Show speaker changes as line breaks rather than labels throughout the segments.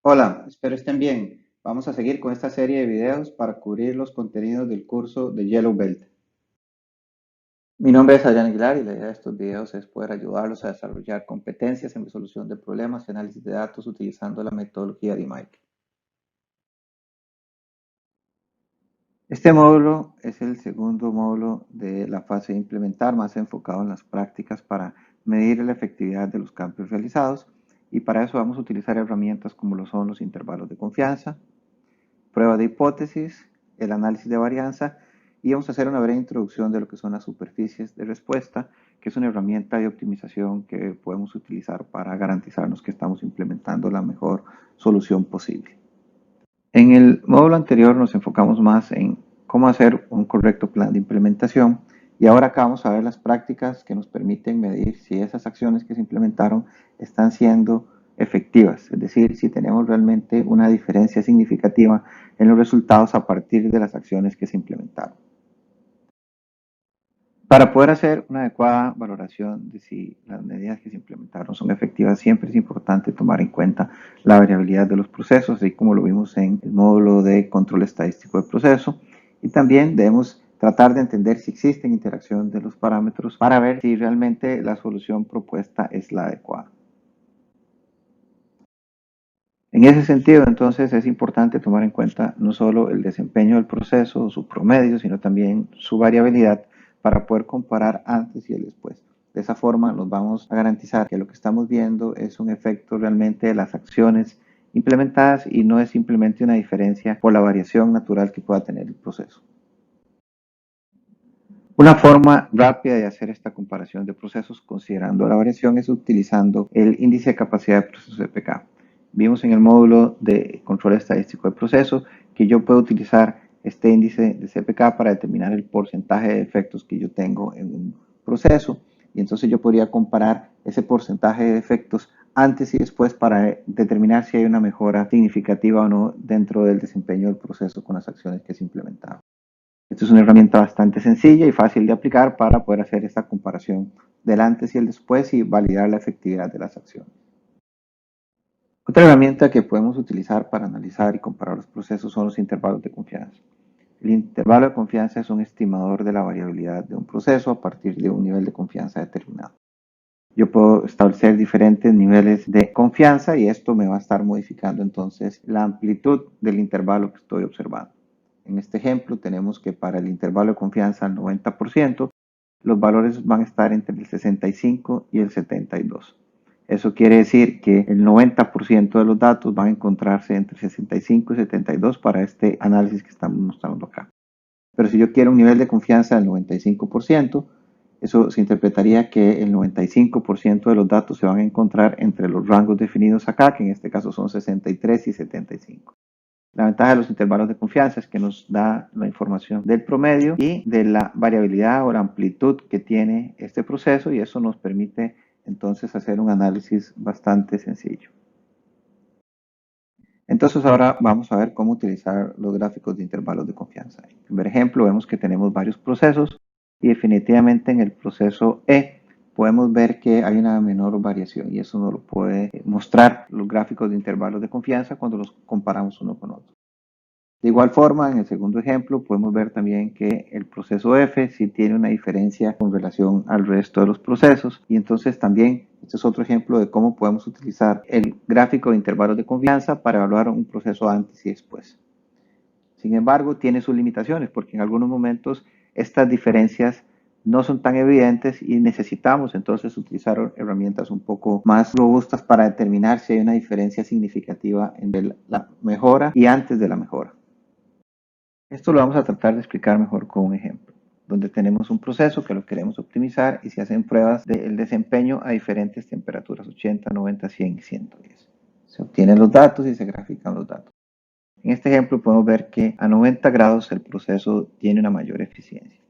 Hola, espero estén bien. Vamos a seguir con esta serie de videos para cubrir los contenidos del curso de Yellow Belt. Mi nombre es Adrián Aguilar y la idea de estos videos es poder ayudarlos a desarrollar competencias en resolución de problemas y análisis de datos utilizando la metodología de Mike. Este módulo es el segundo módulo de la fase de implementar, más enfocado en las prácticas para medir la efectividad de los cambios realizados, y para eso vamos a utilizar herramientas como lo son los intervalos de confianza, prueba de hipótesis, el análisis de varianza, y vamos a hacer una breve introducción de lo que son las superficies de respuesta, que es una herramienta de optimización que podemos utilizar para garantizarnos que estamos implementando la mejor solución posible. En el módulo anterior nos enfocamos más en cómo hacer un correcto plan de implementación, y ahora acá vamos a ver las prácticas que nos permiten medir si esas acciones que se implementaron están siendo efectivas, es decir, si tenemos realmente una diferencia significativa en los resultados a partir de las acciones que se implementaron. Para poder hacer una adecuada valoración de si las medidas que se implementaron son efectivas, siempre es importante tomar en cuenta la variabilidad de los procesos, así como lo vimos en el módulo de control estadístico de proceso, y también debemos tratar de entender si existe interacción de los parámetros para ver si realmente la solución propuesta es la adecuada. En ese sentido, entonces, es importante tomar en cuenta no solo el desempeño del proceso, su promedio, sino también su variabilidad para poder comparar antes y el después. De esa forma nos vamos a garantizar que lo que estamos viendo es un efecto realmente de las acciones implementadas y no es simplemente una diferencia por la variación natural que pueda tener el proceso. Una forma rápida de hacer esta comparación de procesos considerando la variación es utilizando el índice de capacidad de proceso CPK. Vimos en el módulo de control estadístico de proceso que yo puedo utilizar este índice de CPK para determinar el porcentaje de defectos que yo tengo en un proceso, y entonces yo podría comparar ese porcentaje de defectos antes y después para determinar si hay una mejora significativa o no dentro del desempeño del proceso con las acciones que se implementaron. Esta es una herramienta bastante sencilla y fácil de aplicar para poder hacer esta comparación del antes y el después y validar la efectividad de las acciones. Otra herramienta que podemos utilizar para analizar y comparar los procesos son los intervalos de confianza. El intervalo de confianza es un estimador de la variabilidad de un proceso a partir de un nivel de confianza determinado. Yo puedo establecer diferentes niveles de confianza y esto me va a estar modificando entonces la amplitud del intervalo que estoy observando. En este ejemplo tenemos que para el intervalo de confianza al 90%, los valores van a estar entre el 65 y el 72. Eso quiere decir que el 90% de los datos van a encontrarse entre 65 y 72 para este análisis que estamos mostrando acá. Pero si yo quiero un nivel de confianza del 95%, eso se interpretaría que el 95% de los datos se van a encontrar entre los rangos definidos acá, que en este caso son 63 y 75. La ventaja de los intervalos de confianza es que nos da la información del promedio y de la variabilidad o la amplitud que tiene este proceso, y eso nos permite entonces hacer un análisis bastante sencillo. Entonces ahora vamos a ver cómo utilizar los gráficos de intervalos de confianza. En el primer ejemplo vemos que tenemos varios procesos y definitivamente en el proceso E podemos ver que hay una menor variación, y eso nos lo puede mostrar los gráficos de intervalos de confianza cuando los comparamos uno con otro. De igual forma, en el segundo ejemplo podemos ver también que el proceso F sí tiene una diferencia con relación al resto de los procesos, y entonces también este es otro ejemplo de cómo podemos utilizar el gráfico de intervalos de confianza para evaluar un proceso antes y después. Sin embargo, tiene sus limitaciones porque en algunos momentos estas diferencias no son tan evidentes y necesitamos entonces utilizar herramientas un poco más robustas para determinar si hay una diferencia significativa entre la mejora y antes de la mejora. Esto lo vamos a tratar de explicar mejor con un ejemplo, donde tenemos un proceso que lo queremos optimizar y se hacen pruebas del desempeño a diferentes temperaturas, 80, 90, 100 y 110. Se obtienen los datos y se grafican los datos. En este ejemplo podemos ver que a 90 grados el proceso tiene una mayor eficiencia.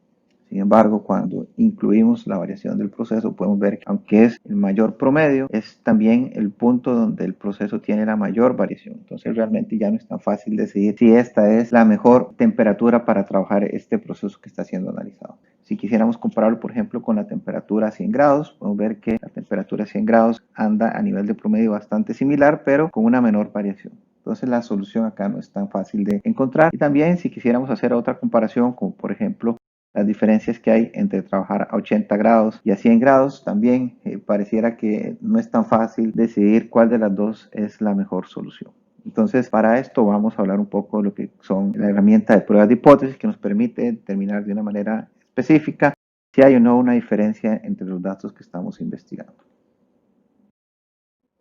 Sin embargo, cuando incluimos la variación del proceso, podemos ver que aunque es el mayor promedio, es también el punto donde el proceso tiene la mayor variación. Entonces realmente ya no es tan fácil decidir si esta es la mejor temperatura para trabajar este proceso que está siendo analizado. Si quisiéramos compararlo, por ejemplo, con la temperatura a 100 grados, podemos ver que la temperatura a 100 grados anda a nivel de promedio bastante similar, pero con una menor variación. Entonces la solución acá no es tan fácil de encontrar. Y también si quisiéramos hacer otra comparación, como por ejemplo las diferencias que hay entre trabajar a 80 grados y a 100 grados, también pareciera que no es tan fácil decidir cuál de las dos es la mejor solución. Entonces, para esto vamos a hablar un poco de lo que son la herramienta de pruebas de hipótesis que nos permite determinar de una manera específica si hay o no una diferencia entre los datos que estamos investigando.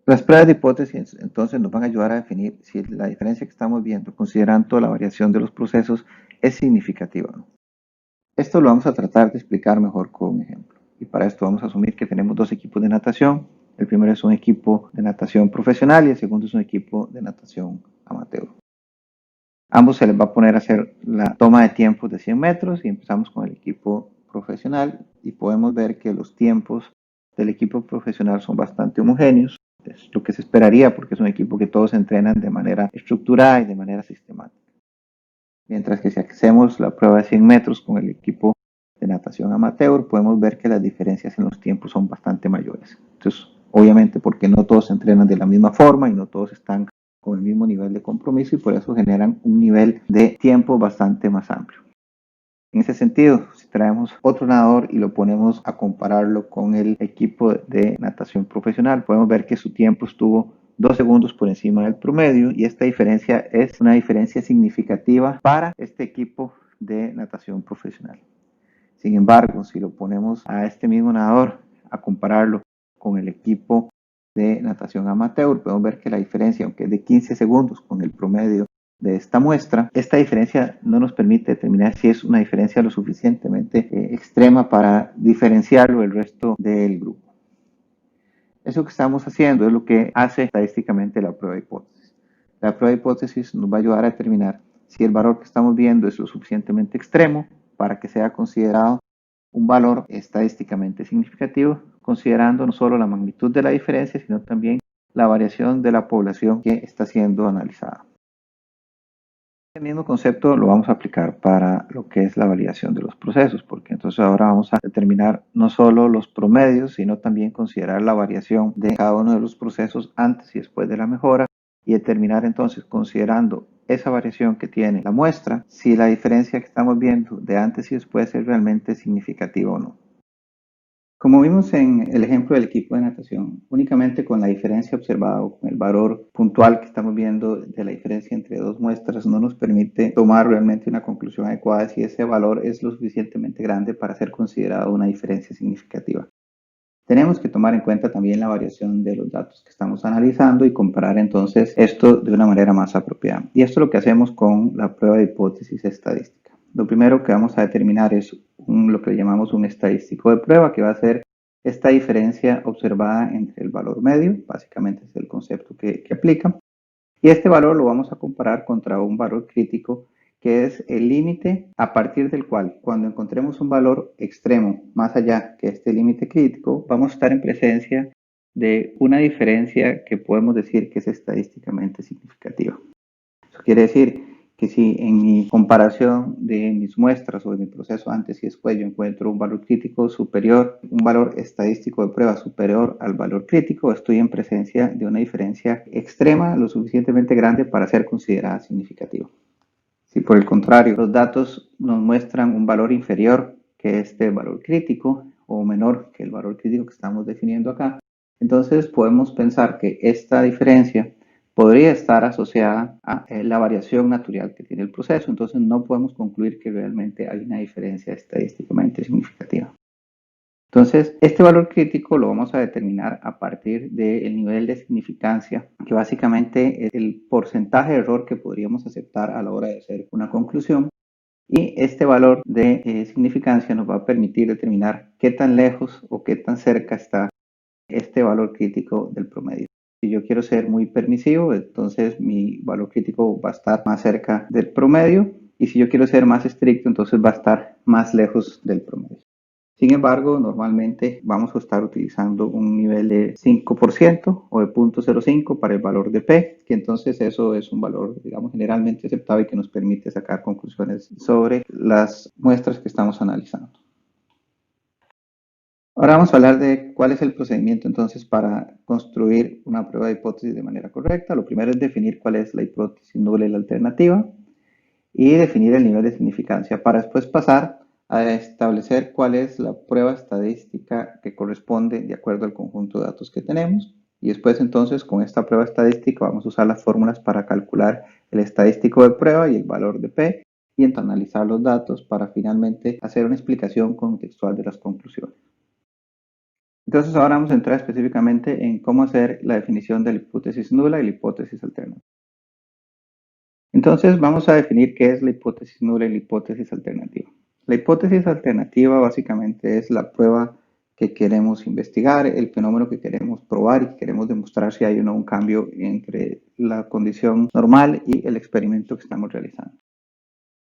Las pruebas de hipótesis entonces nos van a ayudar a definir si la diferencia que estamos viendo, considerando la variación de los procesos, es significativa o no. Esto lo vamos a tratar de explicar mejor con un ejemplo. Y para esto vamos a asumir que tenemos dos equipos de natación. El primero es un equipo de natación profesional y el segundo es un equipo de natación amateur. Ambos se les va a poner a hacer la toma de tiempos de 100 metros y empezamos con el equipo profesional y podemos ver que los tiempos del equipo profesional son bastante homogéneos. Es lo que se esperaría porque es un equipo que todos entrenan de manera estructurada y de manera sistemática. Mientras que si hacemos la prueba de 100 metros con el equipo de natación amateur, podemos ver que las diferencias en los tiempos son bastante mayores. Entonces, obviamente porque no todos entrenan de la misma forma y no todos están con el mismo nivel de compromiso y por eso generan un nivel de tiempo bastante más amplio. En ese sentido, si traemos otro nadador y lo ponemos a compararlo con el equipo de natación profesional, podemos ver que su tiempo estuvo 2 segundos por encima del promedio y esta diferencia es una diferencia significativa para este equipo de natación profesional. Sin embargo, si lo ponemos a este mismo nadador a compararlo con el equipo de natación amateur, podemos ver que la diferencia, aunque es de 15 segundos con el promedio de esta muestra, esta diferencia no nos permite determinar si es una diferencia lo suficientemente extrema para diferenciarlo del resto del grupo. Eso que estamos haciendo es lo que hace estadísticamente la prueba de hipótesis. La prueba de hipótesis nos va a ayudar a determinar si el valor que estamos viendo es lo suficientemente extremo para que sea considerado un valor estadísticamente significativo, considerando no solo la magnitud de la diferencia, sino también la variación de la población que está siendo analizada. El mismo concepto lo vamos a aplicar para lo que es la validación de los procesos, porque entonces ahora vamos a determinar no solo los promedios, sino también considerar la variación de cada uno de los procesos antes y después de la mejora y determinar entonces, considerando esa variación que tiene la muestra, si la diferencia que estamos viendo de antes y después es realmente significativa o no. Como vimos en el ejemplo del equipo de natación, únicamente con la diferencia observada o con el valor puntual que estamos viendo de la diferencia entre dos muestras no nos permite tomar realmente una conclusión adecuada si ese valor es lo suficientemente grande para ser considerado una diferencia significativa. Tenemos que tomar en cuenta también la variación de los datos que estamos analizando y comparar entonces esto de una manera más apropiada. Y esto es lo que hacemos con la prueba de hipótesis estadística. Lo primero que vamos a determinar es lo que llamamos un estadístico de prueba, que va a ser esta diferencia observada entre el valor medio, básicamente es el concepto que aplica, y este valor lo vamos a comparar contra un valor crítico, que es el límite a partir del cual, cuando encontremos un valor extremo más allá que este límite crítico, vamos a estar en presencia de una diferencia que podemos decir que es estadísticamente significativa. Eso quiere decir que si en mi comparación de mis muestras o de mi proceso antes y después yo encuentro un valor crítico superior, un valor estadístico de prueba superior al valor crítico, estoy en presencia de una diferencia extrema lo suficientemente grande para ser considerada significativa. Si por el contrario los datos nos muestran un valor inferior que este valor crítico o menor que el valor crítico que estamos definiendo acá, entonces podemos pensar que esta diferencia podría estar asociada a la variación natural que tiene el proceso, entonces no podemos concluir que realmente hay una diferencia estadísticamente significativa. Entonces, este valor crítico lo vamos a determinar a partir del nivel de significancia, que básicamente es el porcentaje de error que podríamos aceptar a la hora de hacer una conclusión. Y este valor de significancia nos va a permitir determinar qué tan lejos o qué tan cerca está este valor crítico del promedio. Si yo quiero ser muy permisivo, entonces mi valor crítico va a estar más cerca del promedio. Y si yo quiero ser más estricto, entonces va a estar más lejos del promedio. Sin embargo, normalmente vamos a estar utilizando un nivel de 5% o de 0.05 para el valor de P, que entonces eso es un valor, digamos, generalmente aceptable y que nos permite sacar conclusiones sobre las muestras que estamos analizando. Ahora vamos a hablar de cuál es el procedimiento entonces para construir una prueba de hipótesis de manera correcta. Lo primero es definir cuál es la hipótesis nula y la alternativa y definir el nivel de significancia para después pasar a establecer cuál es la prueba estadística que corresponde de acuerdo al conjunto de datos que tenemos. Y después entonces con esta prueba estadística vamos a usar las fórmulas para calcular el estadístico de prueba y el valor de P y entonces analizar los datos para finalmente hacer una explicación contextual de las conclusiones. Entonces ahora vamos a entrar específicamente en cómo hacer la definición de la hipótesis nula y la hipótesis alternativa. Entonces vamos a definir qué es la hipótesis nula y la hipótesis alternativa. La hipótesis alternativa básicamente es la prueba que queremos investigar, el fenómeno que queremos probar y que queremos demostrar si hay o no un cambio entre la condición normal y el experimento que estamos realizando.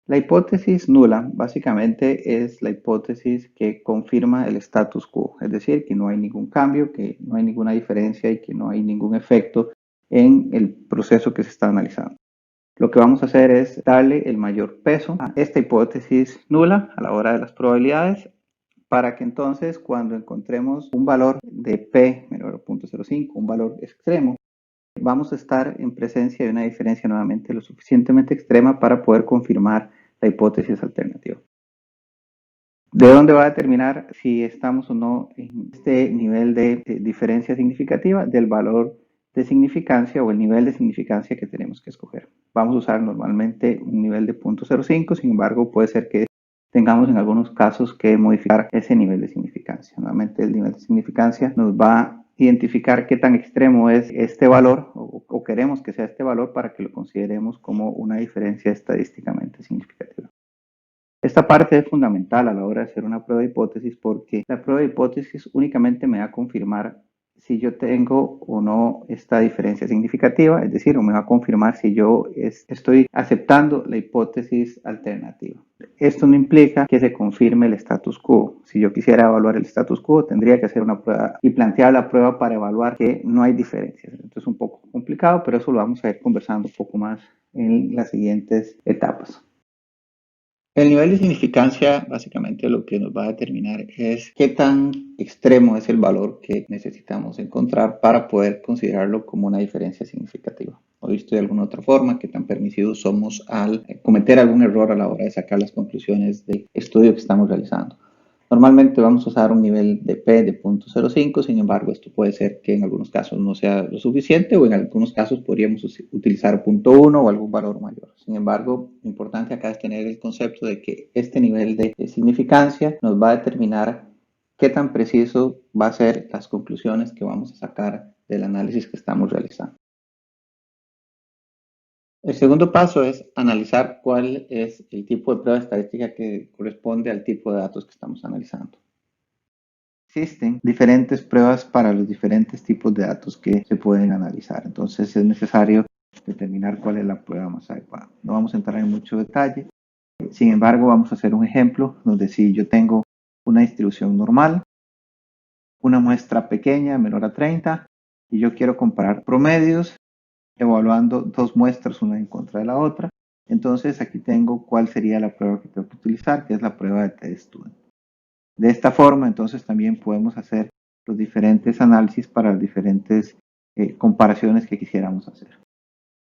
La hipótesis nula básicamente es la hipótesis que confirma el status quo, es decir, que no hay ningún cambio, que no hay ninguna diferencia y que no hay ningún efecto en el proceso que se está analizando. Lo que vamos a hacer es darle el mayor peso a esta hipótesis nula a la hora de las probabilidades para que entonces cuando encontremos un valor de P menor a 0.05, un valor extremo, vamos a estar en presencia de una diferencia nuevamente lo suficientemente extrema para poder confirmar la hipótesis alternativa. ¿De dónde va a determinar si estamos o no en este nivel de diferencia significativa? Del valor de significancia o el nivel de significancia que tenemos que escoger. Vamos a usar normalmente un nivel de 0.05, sin embargo puede ser que tengamos en algunos casos que modificar ese nivel de significancia. Nuevamente el nivel de significancia nos va a identificar qué tan extremo es este valor o queremos que sea este valor para que lo consideremos como una diferencia estadísticamente significativa. Esta parte es fundamental a la hora de hacer una prueba de hipótesis porque la prueba de hipótesis únicamente me va a confirmar si yo tengo o no esta diferencia significativa, es decir, me va a confirmar si yo estoy aceptando la hipótesis alternativa. Esto no implica que se confirme el status quo. Si yo quisiera evaluar el status quo, tendría que hacer una prueba y plantear la prueba para evaluar que no hay diferencias. Entonces es un poco complicado, pero eso lo vamos a ir conversando un poco más en las siguientes etapas. El nivel de significancia básicamente lo que nos va a determinar es qué tan extremo es el valor que necesitamos encontrar para poder considerarlo como una diferencia significativa. O visto de alguna otra forma, qué tan permisivos somos al cometer algún error a la hora de sacar las conclusiones del estudio que estamos realizando. Normalmente vamos a usar un nivel de P de 0.05, sin embargo, esto puede ser que en algunos casos no sea lo suficiente o en algunos casos podríamos utilizar 0.1 o algún valor mayor. Sin embargo, lo importante acá es tener el concepto de que este nivel de significancia nos va a determinar qué tan preciso va a ser las conclusiones que vamos a sacar del análisis que estamos realizando. El segundo paso es analizar cuál es el tipo de prueba estadística que corresponde al tipo de datos que estamos analizando. Existen diferentes pruebas para los diferentes tipos de datos que se pueden analizar. Entonces es necesario determinar cuál es la prueba más adecuada. No vamos a entrar en mucho detalle. Sin embargo, vamos a hacer un ejemplo donde si yo tengo una distribución normal, una muestra pequeña menor a 30 y yo quiero comparar promedios evaluando dos muestras una en contra de la otra. Entonces aquí tengo cuál sería la prueba que tengo que utilizar, que es la prueba de t-student. De esta forma, entonces también podemos hacer los diferentes análisis para las diferentes comparaciones que quisiéramos hacer.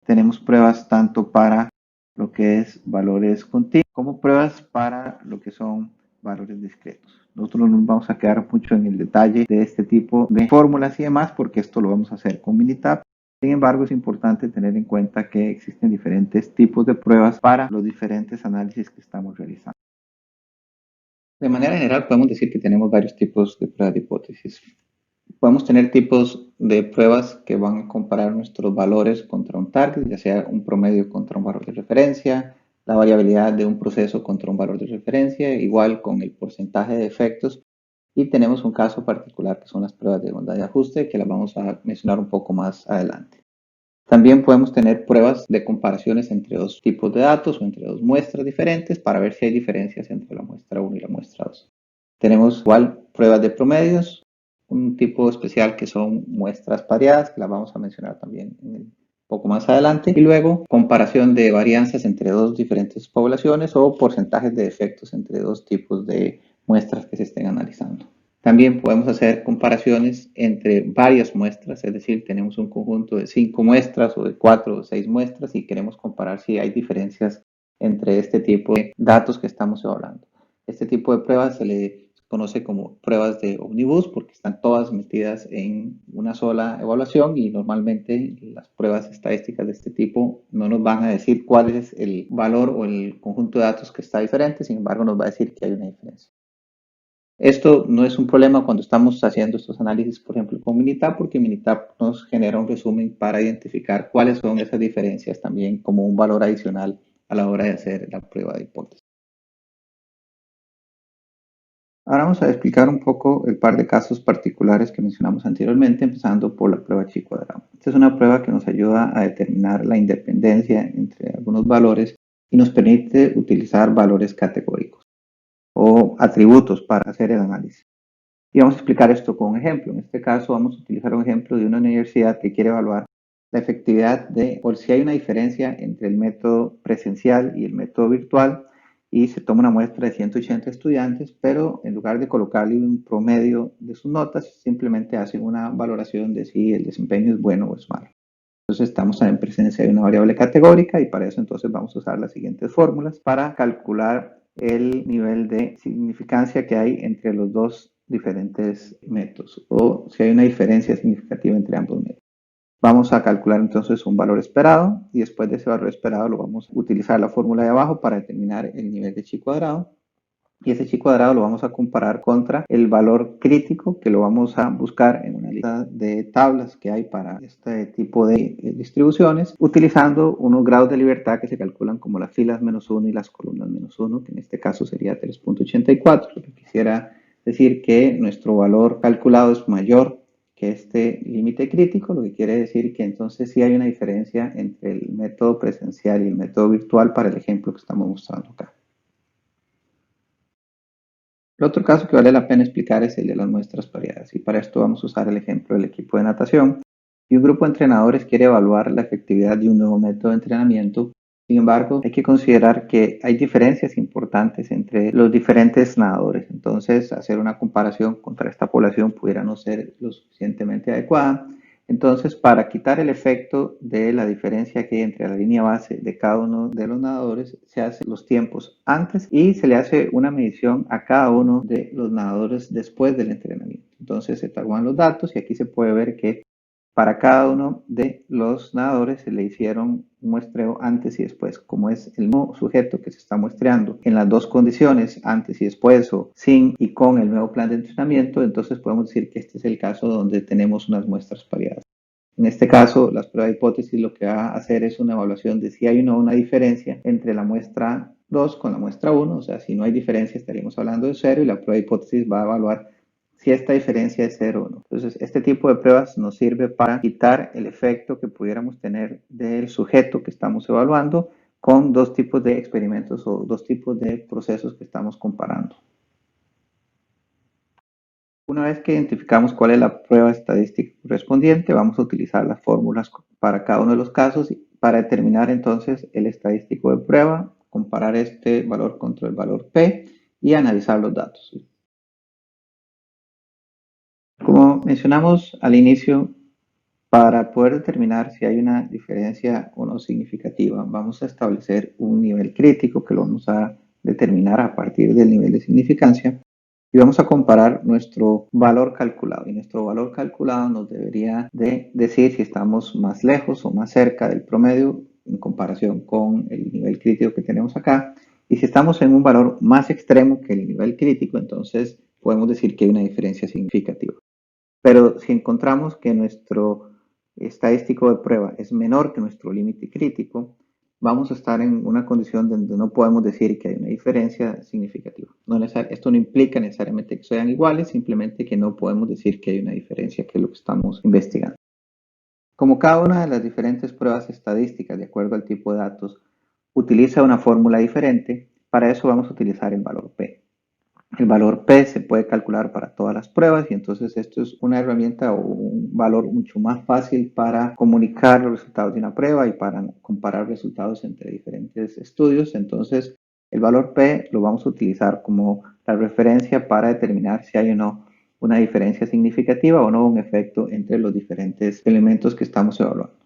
Tenemos pruebas tanto para lo que es valores continuos como pruebas para lo que son valores discretos. Nosotros no nos vamos a quedar mucho en el detalle de este tipo de fórmulas y demás porque esto lo vamos a hacer con Minitab. Sin embargo, es importante tener en cuenta que existen diferentes tipos de pruebas para los diferentes análisis que estamos realizando. De manera general, podemos decir que tenemos varios tipos de pruebas de hipótesis. Podemos tener tipos de pruebas que van a comparar nuestros valores contra un target, ya sea un promedio contra un valor de referencia, la variabilidad de un proceso contra un valor de referencia, igual con el porcentaje de efectos. Y tenemos un caso particular que son las pruebas de bondad de ajuste, que las vamos a mencionar un poco más adelante. También podemos tener pruebas de comparaciones entre dos tipos de datos o entre dos muestras diferentes para ver si hay diferencias entre la muestra 1 y la muestra 2. Tenemos igual pruebas de promedios, un tipo especial que son muestras pareadas, que las vamos a mencionar también un poco más adelante. Y luego comparación de varianzas entre dos diferentes poblaciones o porcentajes de efectos entre dos tipos de muestras que se estén analizando. También podemos hacer comparaciones entre varias muestras, es decir, tenemos un conjunto de 5 muestras o de 4 o 6 muestras y queremos comparar si hay diferencias entre este tipo de datos que estamos evaluando. Este tipo de pruebas se le conoce como pruebas de ómnibus porque están todas metidas en una sola evaluación y normalmente las pruebas estadísticas de este tipo no nos van a decir cuál es el valor o el conjunto de datos que está diferente, sin embargo nos va a decir que hay una diferencia. Esto no es un problema cuando estamos haciendo estos análisis, por ejemplo, con Minitab, porque Minitab nos genera un resumen para identificar cuáles son esas diferencias también como un valor adicional a la hora de hacer la prueba de hipótesis. Ahora vamos a explicar un poco el par de casos particulares que mencionamos anteriormente, empezando por la prueba chi cuadrado. Esta es una prueba que nos ayuda a determinar la independencia entre algunos valores y nos permite utilizar valores categóricos o atributos para hacer el análisis. Y vamos a explicar esto con un ejemplo. En este caso vamos a utilizar un ejemplo de una universidad que quiere evaluar la efectividad de, o si hay una diferencia entre el método presencial y el método virtual, y se toma una muestra de 180 estudiantes, pero en lugar de colocarle un promedio de sus notas, simplemente hacen una valoración de si el desempeño es bueno o es malo. Entonces estamos en presencia de una variable categórica y para eso entonces vamos a usar las siguientes fórmulas para calcular el nivel de significancia que hay entre los dos diferentes métodos o si hay una diferencia significativa entre ambos métodos. Vamos a calcular entonces un valor esperado y después de ese valor esperado lo vamos a utilizar la fórmula de abajo para determinar el nivel de chi cuadrado. Y ese chi cuadrado lo vamos a comparar contra el valor crítico que lo vamos a buscar en una lista de tablas que hay para este tipo de distribuciones, utilizando unos grados de libertad que se calculan como las filas -1 y las columnas -1, que en este caso sería 3.84. Lo que quisiera decir que nuestro valor calculado es mayor que este límite crítico, lo que quiere decir que entonces sí hay una diferencia entre el método presencial y el método virtual para el ejemplo que estamos mostrando acá. El otro caso que vale la pena explicar es el de las muestras pareadas y para esto vamos a usar el ejemplo del equipo de natación y un grupo de entrenadores quiere evaluar la efectividad de un nuevo método de entrenamiento. Sin embargo, hay que considerar que hay diferencias importantes entre los diferentes nadadores. Entonces, hacer una comparación contra esta población pudiera no ser lo suficientemente adecuada. Entonces, para quitar el efecto de la diferencia que hay entre la línea base de cada uno de los nadadores, se hacen los tiempos antes y se le hace una medición a cada uno de los nadadores después del entrenamiento. Entonces, se toman los datos y aquí se puede ver que para cada uno de los nadadores se le hicieron un muestreo antes y después. Como es el nuevo sujeto que se está muestreando en las dos condiciones, antes y después, o sin y con el nuevo plan de entrenamiento, entonces podemos decir que este es el caso donde tenemos unas muestras pareadas. En este caso, las pruebas de hipótesis lo que va a hacer es una evaluación de si hay o no una diferencia entre la muestra 2 con la muestra 1, o sea, si no hay diferencia estaríamos hablando de 0 y la prueba de hipótesis va a evaluar si esta diferencia es 0 o no. Entonces, este tipo de pruebas nos sirve para quitar el efecto que pudiéramos tener del sujeto que estamos evaluando con dos tipos de experimentos o dos tipos de procesos que estamos comparando. Una vez que identificamos cuál es la prueba estadística correspondiente, vamos a utilizar las fórmulas para cada uno de los casos para determinar entonces el estadístico de prueba, comparar este valor contra el valor P y analizar los datos. Como mencionamos al inicio, para poder determinar si hay una diferencia o no significativa, vamos a establecer un nivel crítico que lo vamos a determinar a partir del nivel de significancia y vamos a comparar nuestro valor calculado. Y nuestro valor calculado nos debería de decir si estamos más lejos o más cerca del promedio en comparación con el nivel crítico que tenemos acá. Y si estamos en un valor más extremo que el nivel crítico, entonces podemos decir que hay una diferencia significativa. Pero si encontramos que nuestro estadístico de prueba es menor que nuestro límite crítico, vamos a estar en una condición donde no podemos decir que hay una diferencia significativa. Esto no implica necesariamente que sean iguales, simplemente que no podemos decir que hay una diferencia, que es lo que estamos investigando. Como cada una de las diferentes pruebas estadísticas, de acuerdo al tipo de datos, utiliza una fórmula diferente, para eso vamos a utilizar el valor P. El valor P se puede calcular para todas las pruebas y entonces esto es una herramienta o un valor mucho más fácil para comunicar los resultados de una prueba y para comparar resultados entre diferentes estudios. Entonces el valor P lo vamos a utilizar como la referencia para determinar si hay o no una diferencia significativa o no, un efecto entre los diferentes elementos que estamos evaluando.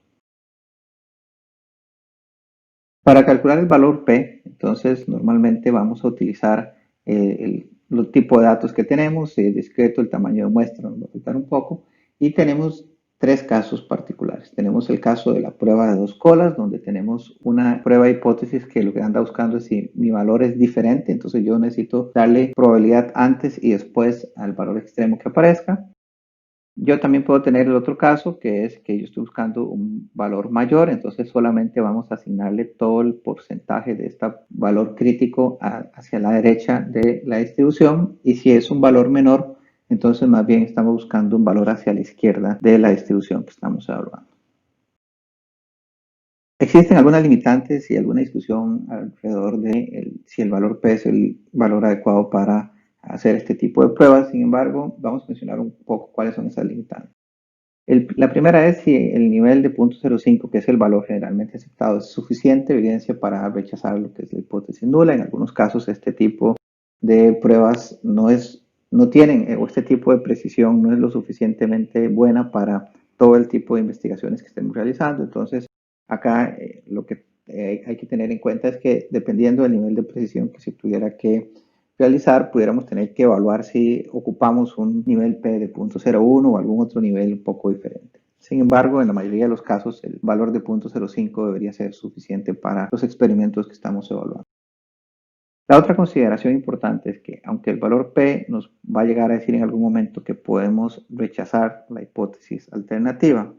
Para calcular el valor P, entonces normalmente vamos a utilizar el tipo de datos que tenemos, si es discreto, el tamaño de muestra nos va a afectar un poco, y tenemos tres casos particulares. Tenemos el caso de la prueba de dos colas, donde tenemos una prueba de hipótesis que lo que anda buscando es si mi valor es diferente, entonces yo necesito darle probabilidad antes y después al valor extremo que aparezca. Yo también puedo tener el otro caso, que es que yo estoy buscando un valor mayor, entonces solamente vamos a asignarle todo el porcentaje de este valor crítico hacia la derecha de la distribución, y si es un valor menor, entonces más bien estamos buscando un valor hacia la izquierda de la distribución que estamos evaluando. Existen algunas limitantes y alguna discusión alrededor de si el valor P es el valor adecuado para hacer este tipo de pruebas. Sin embargo, vamos a mencionar un poco cuáles son esas limitantes. La primera es si el nivel de 0.05, que es el valor generalmente aceptado, es suficiente evidencia para rechazar lo que es la hipótesis nula. En algunos casos este tipo de pruebas no tienen, o este tipo de precisión no es lo suficientemente buena para todo el tipo de investigaciones que estemos realizando. Entonces, acá lo que hay que tener en cuenta es que dependiendo del nivel de precisión que se tuviera que realizar, pudiéramos tener que evaluar si ocupamos un nivel P de 0.01 o algún otro nivel un poco diferente. Sin embargo, en la mayoría de los casos, el valor de 0.05 debería ser suficiente para los experimentos que estamos evaluando. La otra consideración importante es que, aunque el valor P nos va a llegar a decir en algún momento que podemos rechazar la hipótesis alternativa,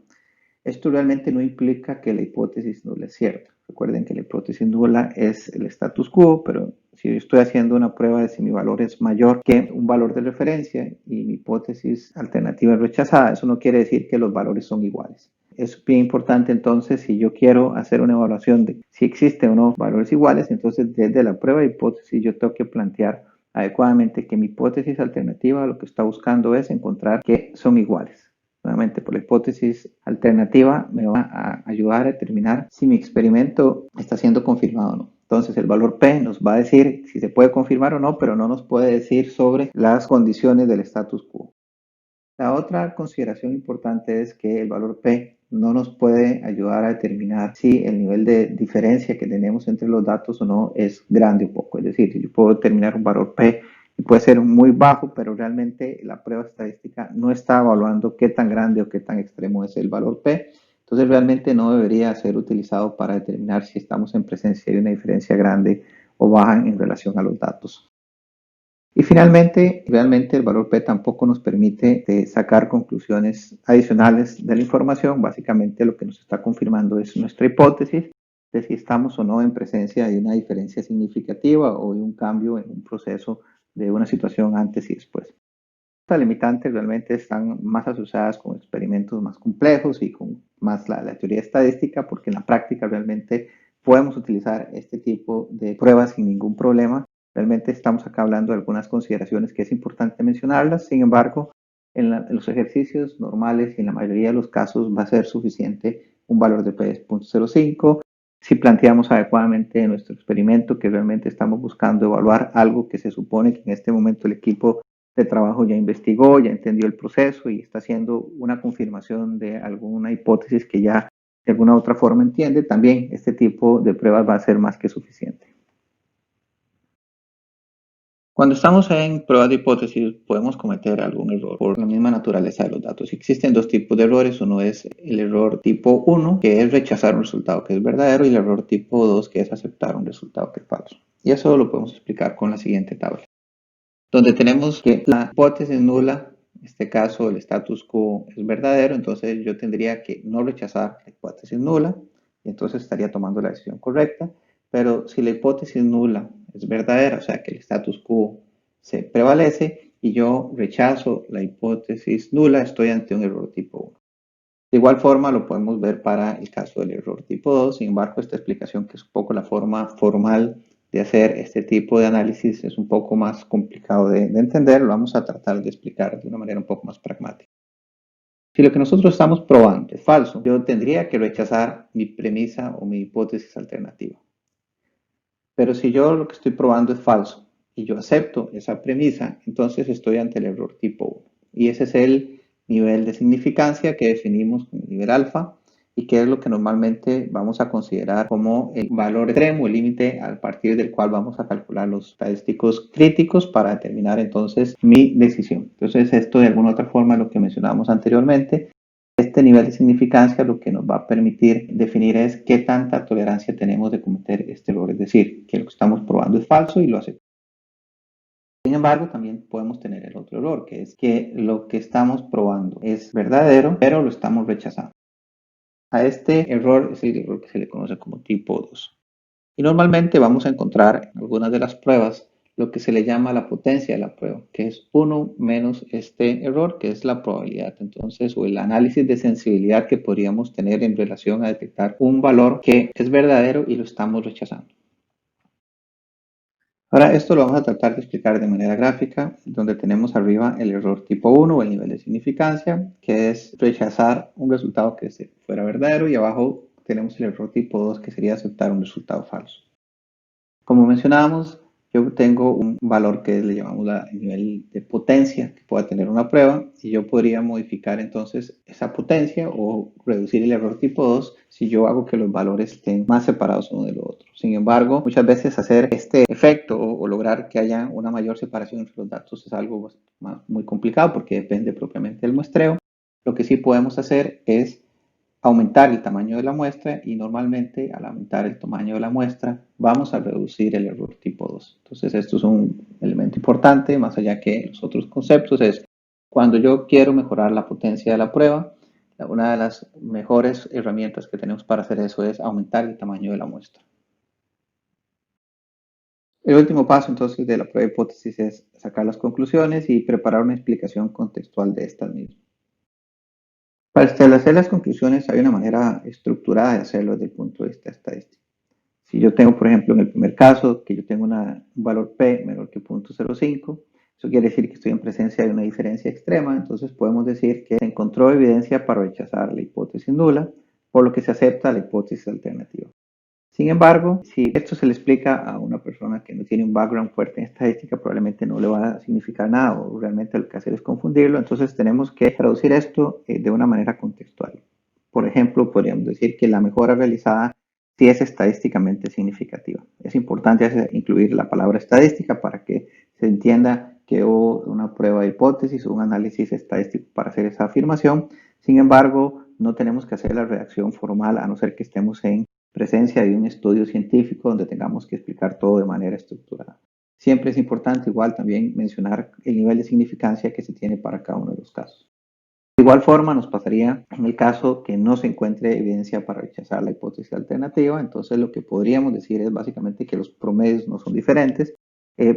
esto realmente no implica que la hipótesis nula es cierta. Recuerden que la hipótesis nula es el status quo, pero si yo estoy haciendo una prueba de si mi valor es mayor que un valor de referencia y mi hipótesis alternativa es rechazada, eso no quiere decir que los valores son iguales. Es bien importante entonces, si yo quiero hacer una evaluación de si existen o no valores iguales, entonces desde la prueba de hipótesis yo tengo que plantear adecuadamente que mi hipótesis alternativa lo que está buscando es encontrar que son iguales. Nuevamente, por la hipótesis alternativa me va a ayudar a determinar si mi experimento está siendo confirmado o no. Entonces, el valor P nos va a decir si se puede confirmar o no, pero no nos puede decir sobre las condiciones del status quo. La otra consideración importante es que el valor P no nos puede ayudar a determinar si el nivel de diferencia que tenemos entre los datos o no es grande o poco. Es decir, yo puedo determinar un valor P y puede ser muy bajo, pero realmente la prueba estadística no está evaluando qué tan grande o qué tan extremo es el valor P. Entonces realmente no debería ser utilizado para determinar si estamos en presencia de una diferencia grande o baja en relación a los datos. Y finalmente, realmente el valor P tampoco nos permite sacar conclusiones adicionales de la información. Básicamente lo que nos está confirmando es nuestra hipótesis de si estamos o no en presencia de una diferencia significativa o de un cambio en un proceso de una situación antes y después. Estas limitantes realmente están más asociadas con experimentos más complejos y con más la teoría estadística, porque en la práctica realmente podemos utilizar este tipo de pruebas sin ningún problema. Realmente estamos acá hablando de algunas consideraciones que es importante mencionarlas. Sin embargo, en los ejercicios normales y en la mayoría de los casos va a ser suficiente un valor de P de 0.05 si planteamos adecuadamente nuestro experimento, que realmente estamos buscando evaluar algo que se supone que en este momento el equipo de trabajo ya investigó, ya entendió el proceso y está haciendo una confirmación de alguna hipótesis que ya de alguna u otra forma entiende. También este tipo de pruebas va a ser más que suficiente. Cuando estamos en pruebas de hipótesis podemos cometer algún error por la misma naturaleza de los datos. Existen dos tipos de errores. Uno es el error tipo 1, que es rechazar un resultado que es verdadero, y el error tipo 2, que es aceptar un resultado que es falso. Y eso lo podemos explicar con la siguiente tabla, donde tenemos que la hipótesis nula, en este caso el status quo es verdadero, entonces yo tendría que no rechazar la hipótesis nula, y entonces estaría tomando la decisión correcta. Pero si la hipótesis nula es verdadera, o sea que el status quo se prevalece y yo rechazo la hipótesis nula, estoy ante un error tipo 1. De igual forma lo podemos ver para el caso del error tipo 2. Sin embargo, esta explicación, que es un poco la forma formal de hacer este tipo de análisis, es un poco más complicado de entender. Lo vamos a tratar de explicar de una manera un poco más pragmática. Si lo que nosotros estamos probando es falso, yo tendría que rechazar mi premisa o mi hipótesis alternativa. Pero si yo lo que estoy probando es falso y yo acepto esa premisa, entonces estoy ante el error tipo 1. y ese es el nivel de significancia que definimos como nivel alfa y que es lo que normalmente vamos a considerar como el valor extremo, el límite a partir del cual vamos a calcular los estadísticos críticos para determinar entonces mi decisión. Entonces esto de alguna otra forma es lo que mencionábamos anteriormente. Este nivel de significancia lo que nos va a permitir definir es qué tanta tolerancia tenemos de cometer este error, es decir, que lo que estamos probando es falso y lo aceptamos. Sin embargo, también podemos tener el otro error, que es que lo que estamos probando es verdadero, pero lo estamos rechazando. A este error es el error que se le conoce como tipo 2. Y normalmente vamos a encontrar en algunas de las pruebas lo que se le llama la potencia de la prueba, que es 1 menos este error, que es la probabilidad entonces, o el análisis de sensibilidad que podríamos tener en relación a detectar un valor que es verdadero y lo estamos rechazando. Ahora esto lo vamos a tratar de explicar de manera gráfica, donde tenemos arriba el error tipo 1 o el nivel de significancia, que es rechazar un resultado que fuera verdadero, y abajo tenemos el error tipo 2, que sería aceptar un resultado falso. Como mencionábamos, yo tengo un valor que le llamamos el nivel de potencia que pueda tener una prueba, y yo podría modificar entonces esa potencia o reducir el error tipo 2 si yo hago que los valores estén más separados uno del otro. Sin embargo, muchas veces hacer este efecto o lograr que haya una mayor separación entre los datos es algo muy complicado porque depende propiamente del muestreo. Lo que sí podemos hacer es aumentar el tamaño de la muestra, y normalmente al aumentar el tamaño de la muestra vamos a reducir el error tipo 2. Entonces esto es un elemento importante, más allá que los otros conceptos. Es cuando yo quiero mejorar la potencia de la prueba, una de las mejores herramientas que tenemos para hacer eso es aumentar el tamaño de la muestra. El último paso entonces de la prueba de hipótesis es sacar las conclusiones y preparar una explicación contextual de estas mismas. Para establecer las conclusiones hay una manera estructurada de hacerlo desde el punto de vista estadístico. Si yo tengo, por ejemplo, en el primer caso, que yo tengo un valor P menor que 0.05, eso quiere decir que estoy en presencia de una diferencia extrema, entonces podemos decir que se encontró evidencia para rechazar la hipótesis nula, por lo que se acepta la hipótesis alternativa. Sin embargo, si esto se le explica a una persona que no tiene un background fuerte en estadística, probablemente no le va a significar nada, o realmente lo que hace es confundirlo. Entonces tenemos que traducir esto de una manera contextual. Por ejemplo, podríamos decir que la mejora realizada sí es estadísticamente significativa. Es importante incluir la palabra estadística para que se entienda que hubo una prueba de hipótesis o un análisis estadístico para hacer esa afirmación. Sin embargo, no tenemos que hacer la redacción formal a no ser que estemos en presencia de un estudio científico donde tengamos que explicar todo de manera estructurada. Siempre es importante igual también mencionar el nivel de significancia que se tiene para cada uno de los casos. De igual forma nos pasaría en el caso que no se encuentre evidencia para rechazar la hipótesis alternativa. Entonces lo que podríamos decir es básicamente que los promedios no son diferentes,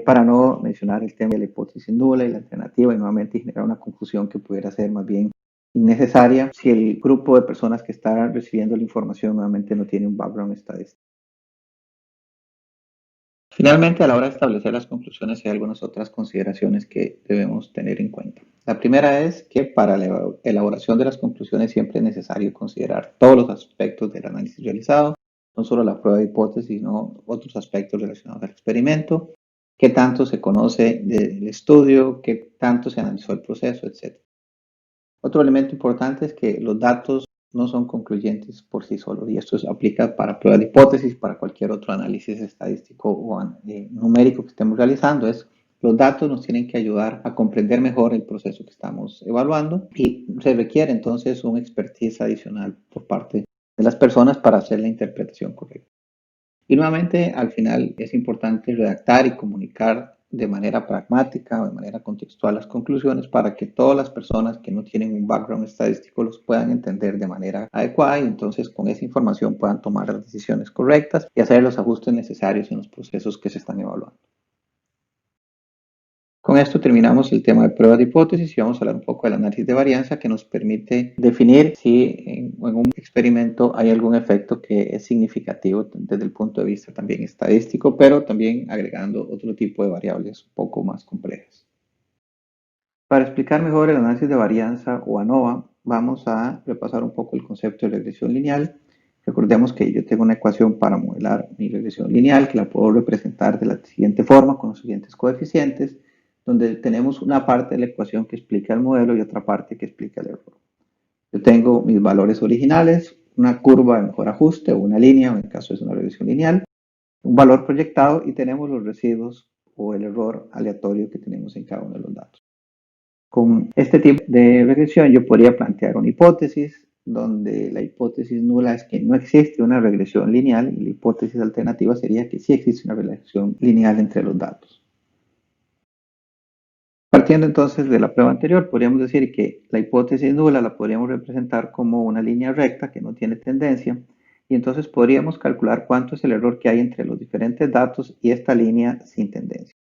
para no mencionar el tema de la hipótesis nula y la alternativa y nuevamente generar una confusión que pudiera ser más bien innecesaria si el grupo de personas que está recibiendo la información nuevamente no tiene un background estadístico. Finalmente, a la hora de establecer las conclusiones hay algunas otras consideraciones que debemos tener en cuenta. La primera es que para la elaboración de las conclusiones siempre es necesario considerar todos los aspectos del análisis realizado, no solo la prueba de hipótesis, sino otros aspectos relacionados al experimento, qué tanto se conoce del estudio, qué tanto se analizó el proceso, etc. Otro elemento importante es que los datos no son concluyentes por sí solos, y esto se aplica para pruebas de hipótesis, para cualquier otro análisis estadístico o numérico que estemos realizando. Los datos nos tienen que ayudar a comprender mejor el proceso que estamos evaluando, y se requiere entonces un expertise adicional por parte de las personas para hacer la interpretación correcta. Y nuevamente, al final es importante redactar y comunicar de manera pragmática o de manera contextual las conclusiones para que todas las personas que no tienen un background estadístico los puedan entender de manera adecuada, y entonces con esa información puedan tomar las decisiones correctas y hacer los ajustes necesarios en los procesos que se están evaluando. Con esto terminamos el tema de pruebas de hipótesis y vamos a hablar un poco del análisis de varianza, que nos permite definir si en un experimento hay algún efecto que es significativo desde el punto de vista también estadístico, pero también agregando otro tipo de variables un poco más complejas. Para explicar mejor el análisis de varianza o ANOVA, vamos a repasar un poco el concepto de regresión lineal. Recordemos que yo tengo una ecuación para modelar mi regresión lineal, que la puedo representar de la siguiente forma con los siguientes coeficientes. donde tenemos una parte de la ecuación que explica el modelo y otra parte que explica el error. Yo tengo mis valores originales, una curva de mejor ajuste o una línea, o en el caso es una regresión lineal, un valor proyectado y tenemos los residuos o el error aleatorio que tenemos en cada uno de los datos. Con este tipo de regresión yo podría plantear una hipótesis donde la hipótesis nula es que no existe una regresión lineal y la hipótesis alternativa sería que sí existe una regresión lineal entre los datos. Partiendo entonces de la prueba anterior, podríamos decir que la hipótesis nula la podríamos representar como una línea recta que no tiene tendencia y entonces podríamos calcular cuánto es el error que hay entre los diferentes datos y esta línea sin tendencia.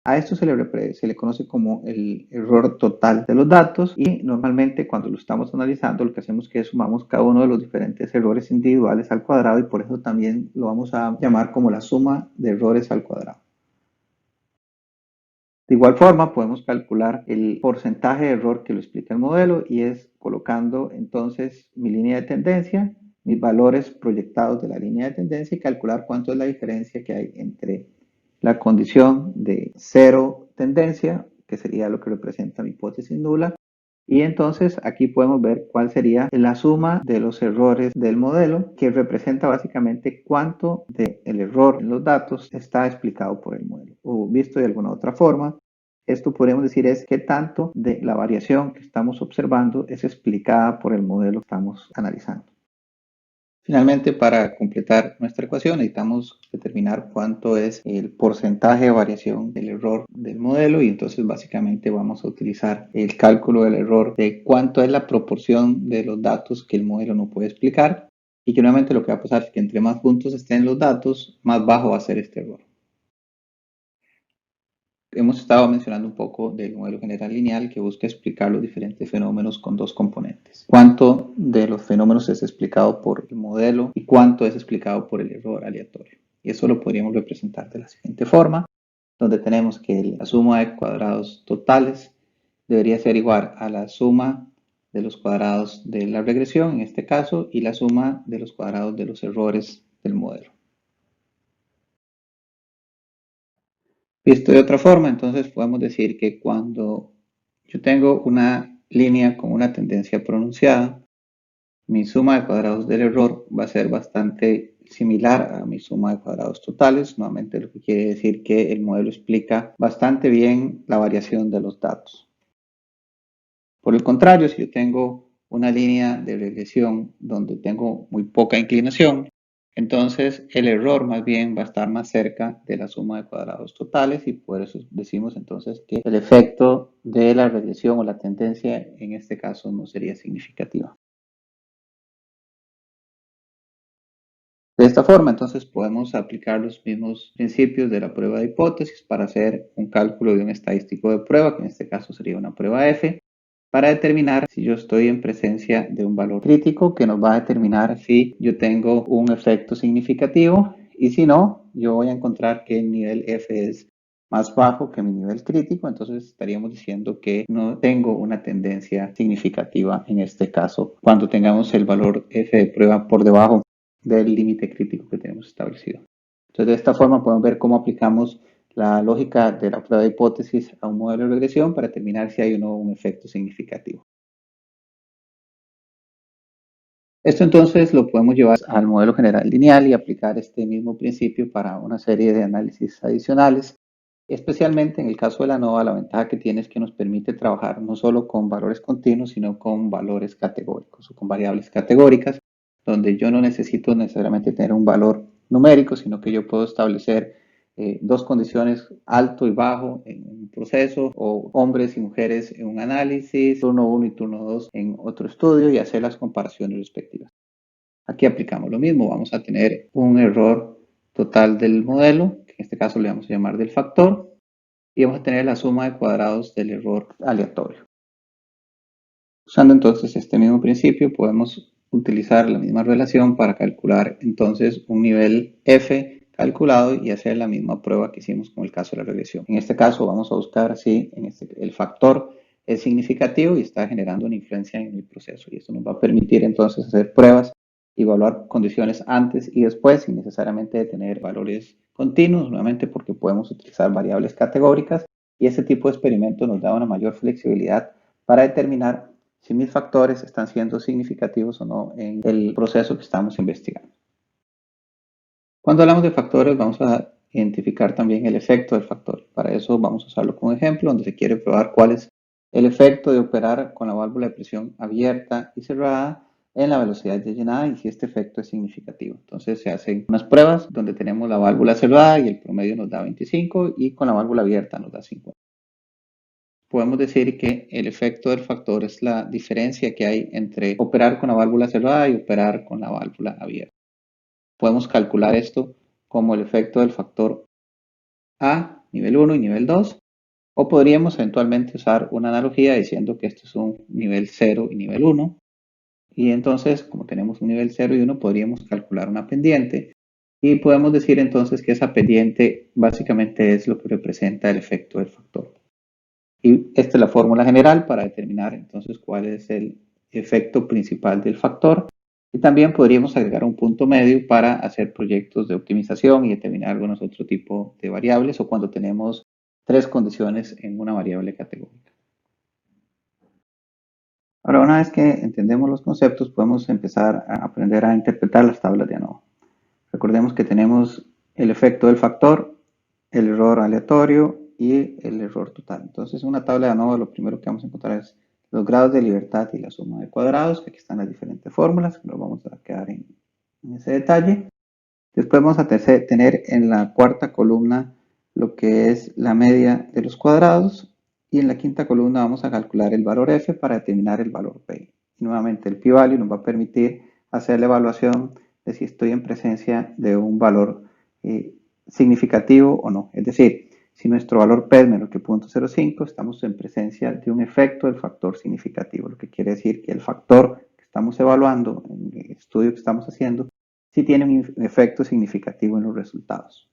A esto se le conoce como el error total de los datos y normalmente cuando lo estamos analizando lo que hacemos es que sumamos cada uno de los diferentes errores individuales al cuadrado y por eso también lo vamos a llamar como la suma de errores al cuadrado. De igual forma podemos calcular el porcentaje de error que lo explica el modelo y es colocando entonces mi línea de tendencia, mis valores proyectados de la línea de tendencia y calcular cuánto es la diferencia que hay entre la condición de cero tendencia, que sería lo que representa mi hipótesis nula, y entonces aquí podemos ver cuál sería la suma de los errores del modelo, que representa básicamente cuánto del error en los datos está explicado por el modelo. O visto de alguna otra forma, esto podríamos decir es qué tanto de la variación que estamos observando es explicada por el modelo que estamos analizando. Finalmente, para completar nuestra ecuación, necesitamos determinar cuánto es el porcentaje de variación del error del modelo y entonces básicamente vamos a utilizar el cálculo del error de cuánto es la proporción de los datos que el modelo no puede explicar y que nuevamente lo que va a pasar es que entre más juntos estén los datos, más bajo va a ser este error. Hemos estado mencionando un poco del modelo general lineal que busca explicar los diferentes fenómenos con dos componentes. Cuánto de los fenómenos es explicado por el modelo y cuánto es explicado por el error aleatorio. Y eso lo podríamos representar de la siguiente forma, donde tenemos que la suma de cuadrados totales debería ser igual a la suma de los cuadrados de la regresión, en este caso, y la suma de los cuadrados de los errores del modelo. Visto de otra forma, entonces podemos decir que cuando yo tengo una línea con una tendencia pronunciada, mi suma de cuadrados del error va a ser bastante similar a mi suma de cuadrados totales, nuevamente lo que quiere decir que el modelo explica bastante bien la variación de los datos. Por el contrario, si yo tengo una línea de regresión donde tengo muy poca inclinación, entonces el error más bien va a estar más cerca de la suma de cuadrados totales y por eso decimos entonces que el efecto de la regresión o la tendencia en este caso no sería significativa. De esta forma entonces podemos aplicar los mismos principios de la prueba de hipótesis para hacer un cálculo de un estadístico de prueba, que en este caso sería una prueba F, para determinar si yo estoy en presencia de un valor crítico que nos va a determinar si yo tengo un efecto significativo y si no, yo voy a encontrar que el nivel F es más bajo que mi nivel crítico, entonces estaríamos diciendo que no tengo una tendencia significativa en este caso cuando tengamos el valor F de prueba por debajo del límite crítico que tenemos establecido. Entonces de esta forma podemos ver cómo aplicamos la lógica de la prueba de hipótesis a un modelo de regresión para determinar si hay o no un efecto significativo. Esto entonces lo podemos llevar al modelo general lineal y aplicar este mismo principio para una serie de análisis adicionales. Especialmente en el caso de la ANOVA, la ventaja que tiene es que nos permite trabajar no solo con valores continuos, sino con valores categóricos o con variables categóricas, donde yo no necesito necesariamente tener un valor numérico, sino que yo puedo establecer dos condiciones, alto y bajo en un proceso, o hombres y mujeres en un análisis, turno 1 y turno 2 en otro estudio y hacer las comparaciones respectivas. Aquí aplicamos lo mismo, vamos a tener un error total del modelo, que en este caso le vamos a llamar del factor, y vamos a tener la suma de cuadrados del error aleatorio. Usando entonces este mismo principio, podemos utilizar la misma relación para calcular entonces un nivel F calculado y hacer la misma prueba que hicimos con el caso de la regresión. En este caso vamos a buscar si el factor es significativo y está generando una influencia en el proceso. Y esto nos va a permitir entonces hacer pruebas, evaluar condiciones antes y después sin necesariamente tener valores continuos, nuevamente porque podemos utilizar variables categóricas y este tipo de experimento nos da una mayor flexibilidad para determinar si mis factores están siendo significativos o no en el proceso que estamos investigando. Cuando hablamos de factores, vamos a identificar también el efecto del factor. Para eso vamos a usarlo como ejemplo, donde se quiere probar cuál es el efecto de operar con la válvula de presión abierta y cerrada en la velocidad de llenada y si este efecto es significativo. Entonces se hacen unas pruebas donde tenemos la válvula cerrada y el promedio nos da 25 y con la válvula abierta nos da 50. Podemos decir que el efecto del factor es la diferencia que hay entre operar con la válvula cerrada y operar con la válvula abierta. Podemos calcular esto como el efecto del factor A, nivel 1 y nivel 2, o podríamos eventualmente usar una analogía diciendo que esto es un nivel 0 y nivel 1, y entonces, como tenemos un nivel 0 y 1, podríamos calcular una pendiente, y podemos decir entonces que esa pendiente básicamente es lo que representa el efecto del factor. Y esta es la fórmula general para determinar entonces cuál es el efecto principal del factor. Y también podríamos agregar un punto medio para hacer proyectos de optimización y determinar algunos otro tipo de variables o cuando tenemos tres condiciones en una variable categórica. Ahora, una vez que entendemos los conceptos, podemos empezar a aprender a interpretar las tablas de ANOVA. Recordemos que tenemos el efecto del factor, el error aleatorio y el error total. Entonces, en una tabla de ANOVA lo primero que vamos a encontrar es los grados de libertad y la suma de cuadrados, que aquí están las diferentes fórmulas, pero vamos a quedar en ese detalle. Después vamos a tener en la cuarta columna lo que es la media de los cuadrados y en la quinta columna vamos a calcular el valor f para determinar el valor p. Y nuevamente el p-value nos va a permitir hacer la evaluación de si estoy en presencia de un valor significativo o no. Es decir, si nuestro valor P es menor que 0.05, estamos en presencia de un efecto del factor significativo, lo que quiere decir que el factor que estamos evaluando en el estudio que estamos haciendo sí tiene un efecto significativo en los resultados.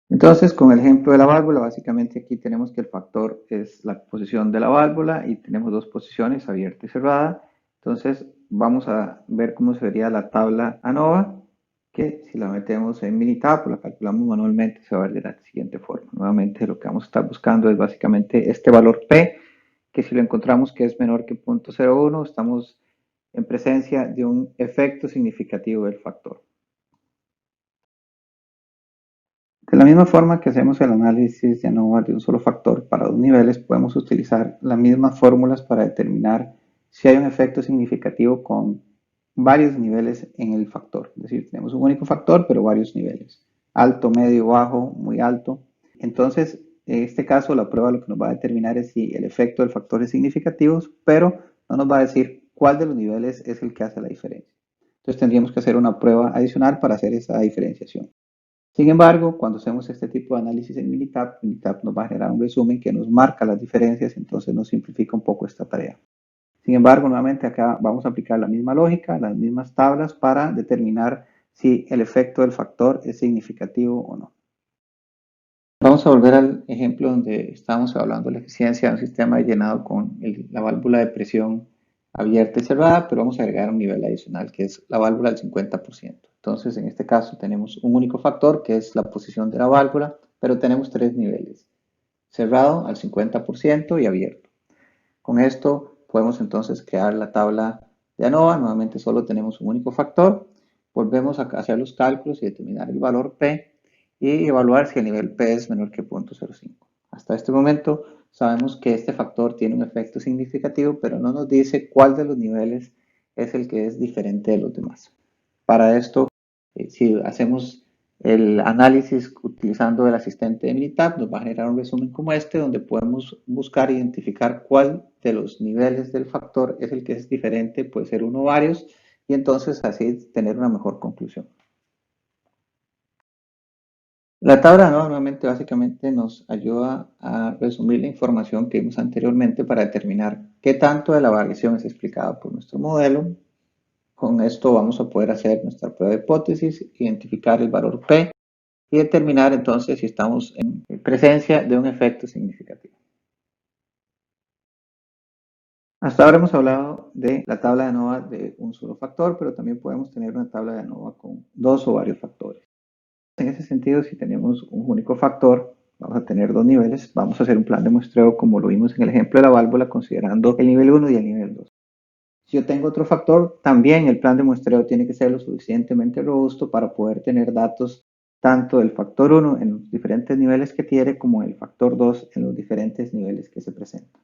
Entonces, con el ejemplo de la válvula, básicamente aquí tenemos que el factor es la posición de la válvula y tenemos dos posiciones, abierta y cerrada. Entonces, vamos a ver cómo sería la tabla ANOVA, que si la metemos en Minitab o la calculamos manualmente, se va a ver de la siguiente forma. Nuevamente, lo que vamos a estar buscando es básicamente este valor P, que si lo encontramos que es menor que 0.01, estamos en presencia de un efecto significativo del factor. De la misma forma que hacemos el análisis de ANOVA de un solo factor para dos niveles, podemos utilizar las mismas fórmulas para determinar si hay un efecto significativo con varios niveles en el factor. Es decir, tenemos un único factor, pero varios niveles. Alto, medio, bajo, muy alto. Entonces, en este caso, la prueba lo que nos va a determinar es si el efecto del factor es significativo, pero no nos va a decir cuál de los niveles es el que hace la diferencia. Entonces, tendríamos que hacer una prueba adicional para hacer esa diferenciación. Sin embargo, cuando hacemos este tipo de análisis en Minitab, Minitab nos va a generar un resumen que nos marca las diferencias, entonces nos simplifica un poco esta tarea. Sin embargo, nuevamente acá vamos a aplicar la misma lógica, las mismas tablas para determinar si el efecto del factor es significativo o no. Vamos a volver al ejemplo donde estábamos hablando de la eficiencia de un sistema llenado con la válvula de presión abierta y cerrada, pero vamos a agregar un nivel adicional que es la válvula al 50%. Entonces, en este caso tenemos un único factor que es la posición de la válvula, pero tenemos tres niveles, cerrado al 50% y abierto. Con esto podemos entonces crear la tabla de ANOVA, nuevamente solo tenemos un único factor, volvemos a hacer los cálculos y determinar el valor P y evaluar si el nivel P es menor que 0.05. Hasta este momento sabemos que este factor tiene un efecto significativo, pero no nos dice cuál de los niveles es el que es diferente de los demás. Para esto, si hacemos el análisis utilizando el asistente de Minitab, nos va a generar un resumen como este, donde podemos buscar e identificar cuál de los niveles del factor es el que es diferente, puede ser uno o varios, y entonces así tener una mejor conclusión. La tabla nuevamente básicamente nos ayuda a resumir la información que vimos anteriormente para determinar qué tanto de la variación es explicada por nuestro modelo. Con esto vamos a poder hacer nuestra prueba de hipótesis, identificar el valor P y determinar entonces si estamos en presencia de un efecto significativo. Hasta ahora hemos hablado de la tabla de ANOVA de un solo factor, pero también podemos tener una tabla de ANOVA con dos o varios factores. En ese sentido, si tenemos un único factor, vamos a tener dos niveles, vamos a hacer un plan de muestreo como lo vimos en el ejemplo de la válvula, considerando el nivel 1 y el nivel 2. Si yo tengo otro factor, también el plan de muestreo tiene que ser lo suficientemente robusto para poder tener datos tanto del factor 1 en los diferentes niveles que tiene como el factor 2 en los diferentes niveles que se presentan.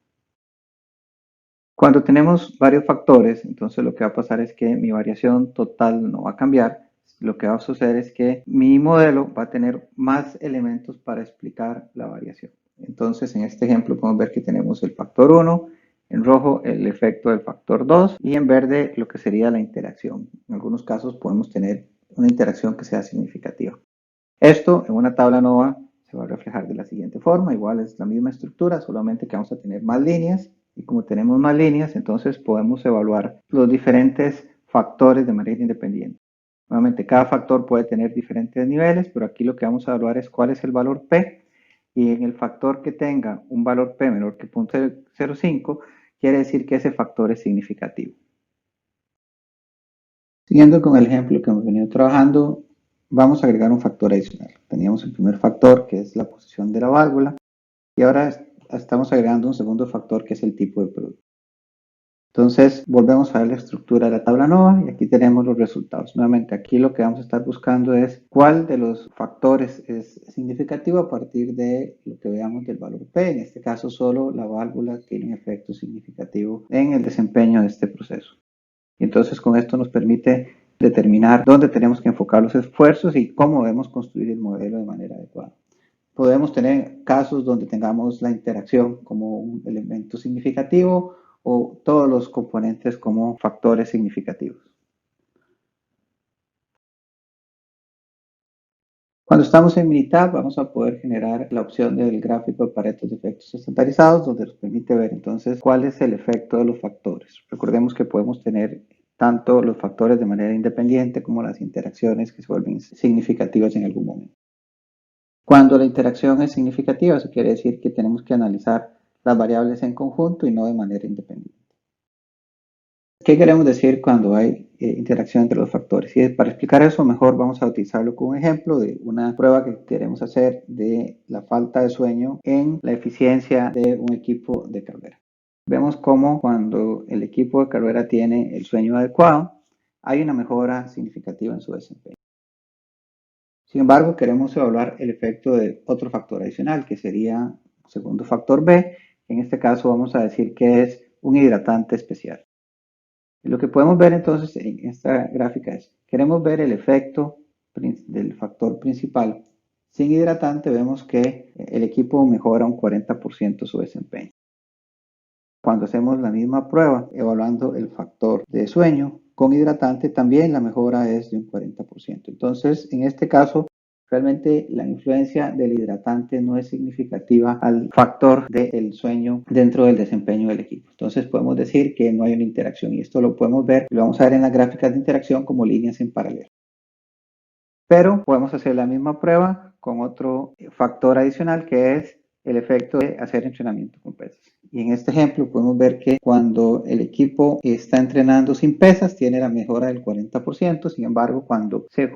Cuando tenemos varios factores, entonces lo que va a pasar es que mi variación total no va a cambiar. Lo que va a suceder es que mi modelo va a tener más elementos para explicar la variación. Entonces, en este ejemplo podemos ver que tenemos el factor 1, en rojo el efecto del factor 2 y en verde lo que sería la interacción. En algunos casos podemos tener una interacción que sea significativa. Esto en una tabla NOVA se va a reflejar de la siguiente forma. Igual es la misma estructura, solamente que vamos a tener más líneas. Y como tenemos más líneas, entonces podemos evaluar los diferentes factores de manera independiente. Nuevamente, cada factor puede tener diferentes niveles, pero aquí lo que vamos a evaluar es cuál es el valor P. Y en el factor que tenga un valor P menor que 0.05, quiere decir que ese factor es significativo. Siguiendo con el ejemplo que hemos venido trabajando, vamos a agregar un factor adicional. Teníamos el primer factor, que es la posición de la válvula, y ahora estamos agregando un segundo factor, que es el tipo de producto. Entonces, volvemos a ver la estructura de la tabla NOVA y aquí tenemos los resultados. Nuevamente, aquí lo que vamos a estar buscando es cuál de los factores es significativo a partir de lo que veamos del valor P. En este caso, solo la válvula tiene un efecto significativo en el desempeño de este proceso. Y entonces, con esto nos permite determinar dónde tenemos que enfocar los esfuerzos y cómo debemos construir el modelo de manera adecuada. Podemos tener casos donde tengamos la interacción como un elemento significativo o todos los componentes como factores significativos. Cuando estamos en Minitab vamos a poder generar la opción del gráfico de Paretos de efectos estandarizados, donde nos permite ver entonces cuál es el efecto de los factores. Recordemos que podemos tener tanto los factores de manera independiente como las interacciones que se vuelven significativas en algún momento. Cuando la interacción es significativa, eso quiere decir que tenemos que analizar las variables en conjunto y no de manera independiente. ¿Qué queremos decir cuando hay interacción entre los factores? Y para explicar eso mejor vamos a utilizarlo como ejemplo de una prueba que queremos hacer de la falta de sueño en la eficiencia de un equipo de carrera. Vemos cómo cuando el equipo de carrera tiene el sueño adecuado, hay una mejora significativa en su desempeño. Sin embargo, queremos evaluar el efecto de otro factor adicional, que sería el segundo factor B. En este caso vamos a decir que es un hidratante especial. Lo que podemos ver entonces en esta gráfica es, queremos ver el efecto del factor principal. Sin hidratante vemos que el equipo mejora un 40% su desempeño. Cuando hacemos la misma prueba evaluando el factor de sueño con hidratante, también la mejora es de un 40%. Entonces, en este caso, realmente la influencia del hidratante no es significativa al factor del sueño dentro del desempeño del equipo. Entonces podemos decir que no hay una interacción y esto lo podemos ver, lo vamos a ver en las gráficas de interacción como líneas en paralelo. Pero podemos hacer la misma prueba con otro factor adicional que es el efecto de hacer entrenamiento con pesas. Y en este ejemplo podemos ver que cuando el equipo está entrenando sin pesas tiene la mejora del 40%, sin embargo cuando se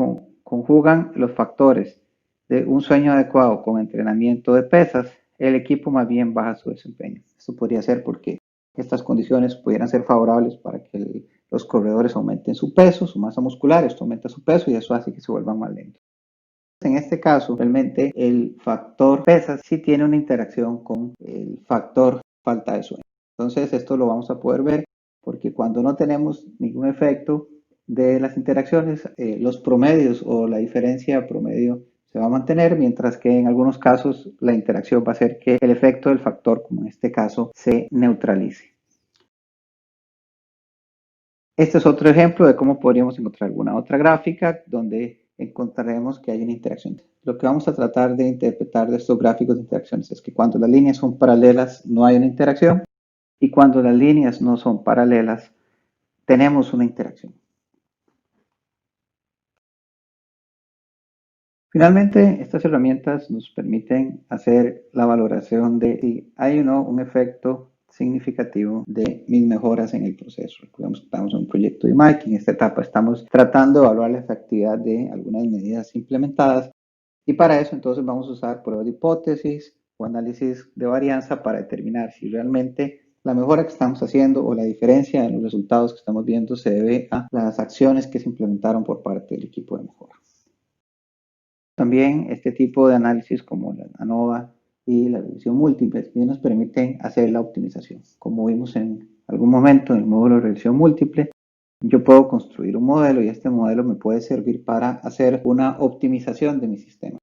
conjugan los factores de un sueño adecuado con entrenamiento de pesas, el equipo más bien baja su desempeño. Esto podría ser porque estas condiciones pudieran ser favorables para que los corredores aumenten su peso, su masa muscular, esto aumenta su peso y eso hace que se vuelvan más lentos. En este caso, realmente el factor pesas sí tiene una interacción con el factor falta de sueño. Entonces esto lo vamos a poder ver porque cuando no tenemos ningún efecto de las interacciones, los promedios o la diferencia promedio se va a mantener, mientras que en algunos casos la interacción va a hacer que el efecto del factor, como en este caso, se neutralice. Este es otro ejemplo de cómo podríamos encontrar alguna otra gráfica donde encontraremos que hay una interacción. Lo que vamos a tratar de interpretar de estos gráficos de interacciones es que cuando las líneas son paralelas no hay una interacción y cuando las líneas no son paralelas tenemos una interacción. Finalmente, estas herramientas nos permiten hacer la valoración de si hay o no un efecto significativo de mis mejoras en el proceso. Recordemos que estamos en un proyecto de IMAIC. En esta etapa estamos tratando de evaluar la efectividad de algunas medidas implementadas Y para eso entonces vamos a usar pruebas de hipótesis o análisis de varianza para determinar si realmente la mejora que estamos haciendo o la diferencia en los resultados que estamos viendo se debe a las acciones que se implementaron por parte del equipo de mejora. También este tipo de análisis como la ANOVA y la regresión múltiple también nos permiten hacer la optimización. Como vimos en algún momento en el módulo de regresión múltiple, yo puedo construir un modelo y este modelo me puede servir para hacer una optimización de mi sistema.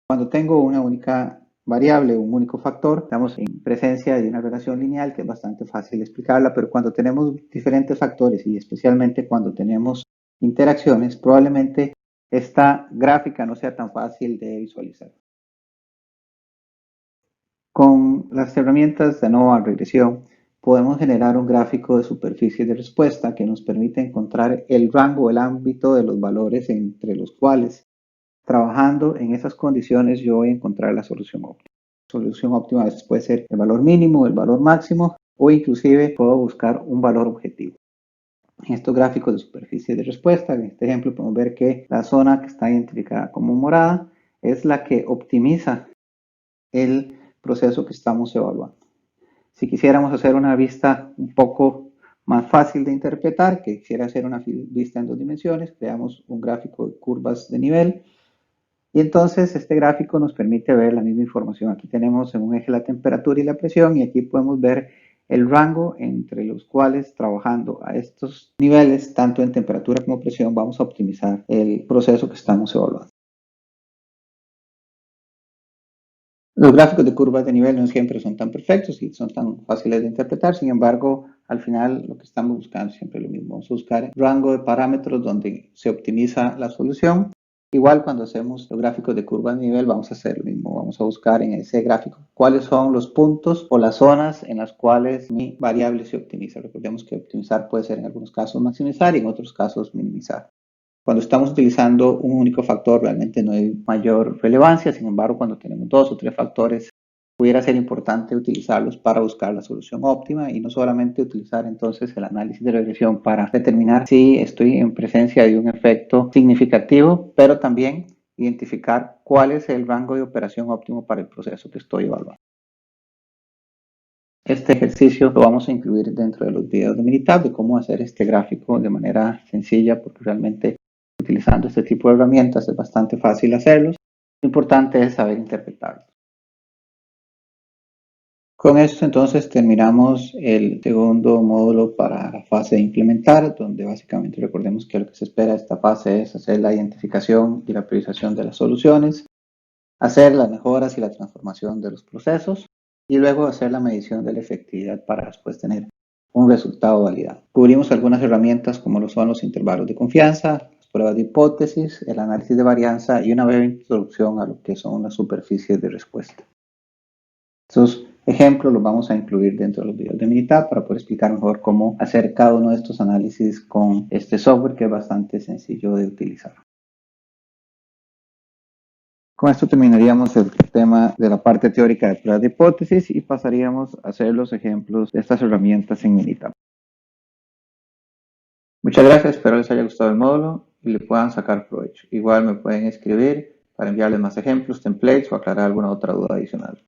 Cuando tengo una única variable, un único factor, estamos en presencia de una relación lineal que es bastante fácil de explicarla, pero cuando tenemos diferentes factores y especialmente cuando tenemos interacciones, probablemente esta gráfica no sea tan fácil de visualizar. Con las herramientas de ANOVA regresión, podemos generar un gráfico de superficie de respuesta que nos permite encontrar el rango, el ámbito de los valores entre los cuales, trabajando en esas condiciones, yo voy a encontrar la solución óptima. La solución óptima a veces puede ser el valor mínimo, el valor máximo o inclusive puedo buscar un valor objetivo. En estos gráficos de superficie de respuesta, en este ejemplo podemos ver que la zona que está identificada como morada es la que optimiza el proceso que estamos evaluando. Si quisiéramos hacer una vista un poco más fácil de interpretar, que quisiera hacer una vista en 2 dimensiones, creamos un gráfico de curvas de nivel y entonces este gráfico nos permite ver la misma información. Aquí tenemos en un eje la temperatura y la presión y aquí podemos ver el rango entre los cuales trabajando a estos niveles, tanto en temperatura como presión, vamos a optimizar el proceso que estamos evaluando. Los gráficos de curvas de nivel no siempre son tan perfectos y son tan fáciles de interpretar, sin embargo, al final lo que estamos buscando es siempre lo mismo. Vamos a buscar rango de parámetros donde se optimiza la solución. Igual cuando hacemos los gráficos de curvas de nivel vamos a hacer lo mismo. Vamos a buscar en ese gráfico cuáles son los puntos o las zonas en las cuales mi variable se optimiza. Recordemos que optimizar puede ser en algunos casos maximizar y en otros casos minimizar. Cuando estamos utilizando un único factor realmente no hay mayor relevancia, sin embargo cuando tenemos 2 o 3 factores pudiera ser importante utilizarlos para buscar la solución óptima y no solamente utilizar entonces el análisis de regresión para determinar si estoy en presencia de un efecto significativo, pero también identificar cuál es el rango de operación óptimo para el proceso que estoy evaluando. Este ejercicio lo vamos a incluir dentro de los videos de Minitab de cómo hacer este gráfico de manera sencilla porque realmente utilizando este tipo de herramientas es bastante fácil hacerlos. Lo importante es saber interpretarlos. Con esto entonces terminamos el segundo módulo para la fase de implementar, donde básicamente recordemos que lo que se espera de esta fase es hacer la identificación y la priorización de las soluciones, hacer las mejoras y la transformación de los procesos y luego hacer la medición de la efectividad para después tener un resultado validado. Cubrimos algunas herramientas como lo son los intervalos de confianza, las pruebas de hipótesis, el análisis de varianza y una breve introducción a lo que son las superficies de respuesta. Estos ejemplos los vamos a incluir dentro de los videos de Minitab para poder explicar mejor cómo hacer cada uno de estos análisis con este software que es bastante sencillo de utilizar. Con esto terminaríamos el tema de la parte teórica de pruebas de hipótesis y pasaríamos a hacer los ejemplos de estas herramientas en Minitab. Muchas gracias, espero les haya gustado el módulo y le puedan sacar provecho. Igual me pueden escribir para enviarles más ejemplos, templates o aclarar alguna otra duda adicional.